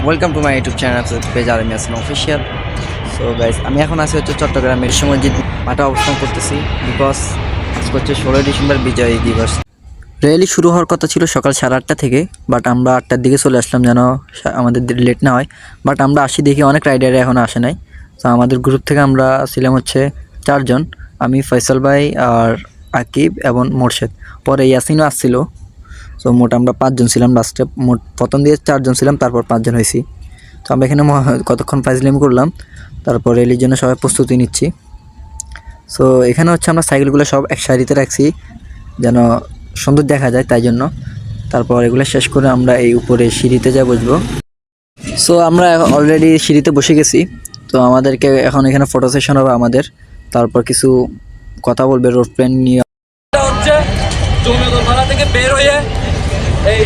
Welcome to my YouTube channel page army Aslam official. So guys, আমি এখন আছি হচ্ছে চট্টগ্রামের বিশ্ব মসজিদ মাঠে অবস্থান করতেছি, বিকজ আজকে হচ্ছে 16 ডিসেম্বর বিজয় দিবস। র্যালি শুরু হওয়ার কথা ছিল সকাল 8:30 থেকে, বাট আমরা 8টার দিকে চলে আসলাম যেন আমাদের লেট না হয়। বাট আমরা আসি দেখি অনেক রাইডারে এখনও আসে নাই। তো আমাদের গ্রুপ থেকে আমরা ছিলাম হচ্ছে 4 জন, আমি, ফয়সাল ভাই আর আকিব এবং মোর্শেদ। পরে ইয়াসিনও আসছিল। সো মোট আমরা 5 জন ছিলাম লাস্টে। মোট প্রথম দিয়ে 4 জন ছিলাম, তারপর 5 জন হয়েছি। তো আমরা এখানে কতক্ষণ ফাইজলামি করলাম, তারপর র্যালির জন্য সবাই প্রস্তুতি নিচ্ছি। সো এখানে হচ্ছে আমরা সাইকেলগুলো সব এক সারিতে রাখছি যেন সুন্দর দেখা যায়, তাই জন্য। তারপর এগুলো শেষ করে আমরা এই উপরে সিঁড়িতে যা বসবো। সো আমরা অলরেডি সিঁড়িতে বসে গেছি। তো আমাদেরকে এখন এখানে ফটো সেশন হবে আমাদের, তারপর কিছু কথা বলবে রোড প্ল্যান নিয়ে। হচ্ছে জমিগড় থেকে বের হয়ে এই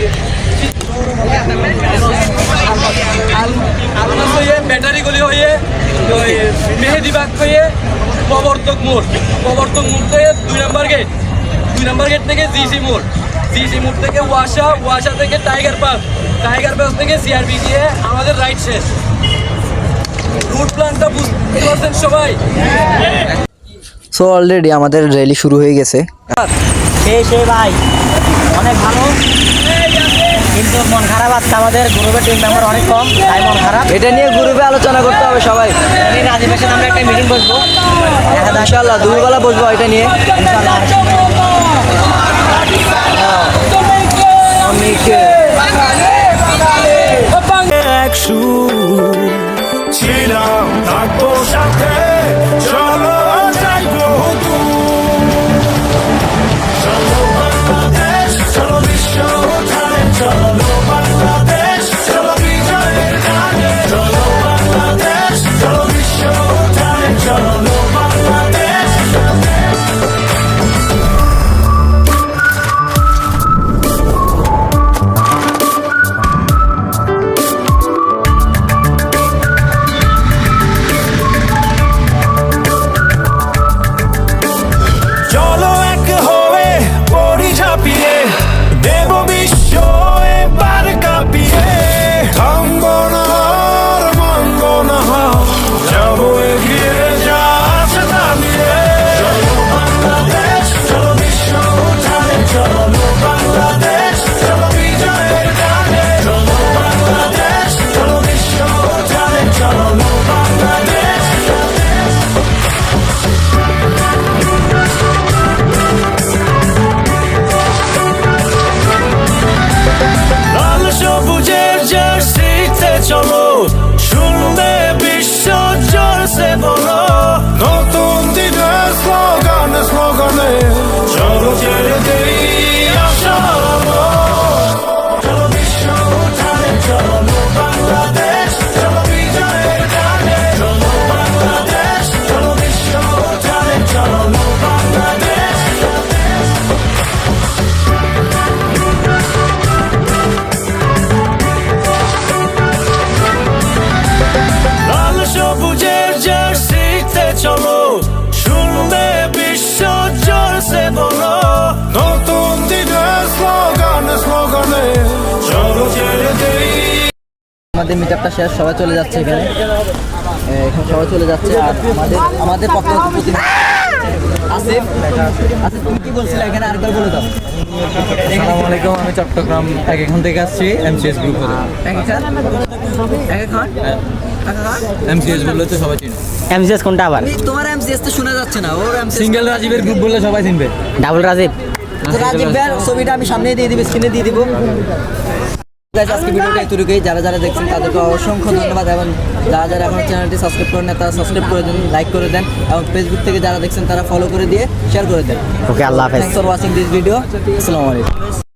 আলমাস হয়ে ব্যাটারিগুলি হয়ে মেহেদিবাগ হয়ে প্রবর্তক মোড় থেকে 2 নম্বর গেট থেকে জিসি মোড় থেকে ওয়াসা থেকে টাইগার পাস থেকে সিআরবি গিয়ে আমাদের রাইট শেষ। রুট প্ল্যানটা বুঝতে পারছেন সবাই? সো অলরেডি আমাদের র্যালি শুরু হয়ে গেছে। সে ভাই অনেক ভালো, কিন্তু মন খারাপ আছে, আমাদের গ্রুপের টিম মেম্বার অনেক কম, তাই মন খারাপ। এটা নিয়ে গ্রুপে আলোচনা করতে হবে সবাই। রাজীবের সাথে আমরা একটা মিটিং বসবো, ইনশাআল্লাহ দুপুরবেলা বসবো এটা নিয়ে। ছিলাম থাকবো সাথে, চলো যাইবো চলো বাংলাদেশ, চলো বিশ্ব উঠানে, চলো বাংলাদেশ, চলো বিজয়ের গানে, চলো বাংলাদেশ, চলো বিশ্ব উঠানে, চলো বাংলাদেশ। চলো এক হয়ে পড়ি ঝাঁপিয়ে, দেব বিশ্ব এবার কাঁপিয়ে, থামবো না আর মানবো না, যাবো এগিয়ে যা আছে তা নিয়ে। চলো বাংলাদেশ, চলো বিশ্ব উঠানে, চলো বাংলাদেশ, চলো বিজয়ের গানে, চলো বাংলাদেশ, চলো বিশ্ব উঠানে, চলো বাংলাদেশ। লাল সবুজের জার্সিতে চলো, শুনবে বিশ্ব জোরসে বলো, নতুন দিনের স্লোগানে চলো ছেড়ে দেই আশা আলো। চলো বিশ্ব উঠানে, চলো বাংলাদেশ, চলো বিজয়ের গানে, চলো বাংলাদেশ, চলো বিশ্ব উঠানে, চলো বাংলাদেশ। লাল সবুজের জার্সিতে চলো, শুনবে বিশ্ব জোরসে বলো, নতুন দিনের স্লোগানে চলো ছেড়ে দেই। আমাদের মিটআপটা শেষ, সবাই চলে যাচ্ছে এখানে। এখন সবাই চলে যাচ্ছে। আর আমাদের পক্ষ থেকে আসিফ, তুমি কি বলছিলে এখানে আরেকবার বলে দাও। আসসালামু আলাইকুম, আমি চট্টগ্রাম এখন থেকে আসছি এমসিএস গ্রুপ হতে। এমসিএস বললে তো সবাই চিনে। এমসিএস কোনটা আবার? তোমার এমসিএস তো শোনা যাচ্ছে না, ওর এমসিএস সিঙ্গেল রাজীবের গ্রুপ বললে সবাই চিনবে। ডাবল রাজীব। রাজীব ভাইয়ের ছবিটা আমি সামনে দিয়ে দিব, স্ক্রিনে দিয়ে দিব। আজকে ভিডিওটা এতটুকুই। যারা দেখছেন তাদেরকে অসংখ্য ধন্যবাদ, এবং যারা এখন চ্যানেলটি সাবস্ক্রাইব করেন না তারা সাবস্ক্রাইব করে দেন, লাইক করে দেন, এবং ফেসবুক থেকে যারা দেখছেন তারা ফলো করে দিয়ে শেয়ার করে দেন। ওকে, আল্লাহ হাফেজ। Thanks for watching this video. আসসালামু আলাইকুম।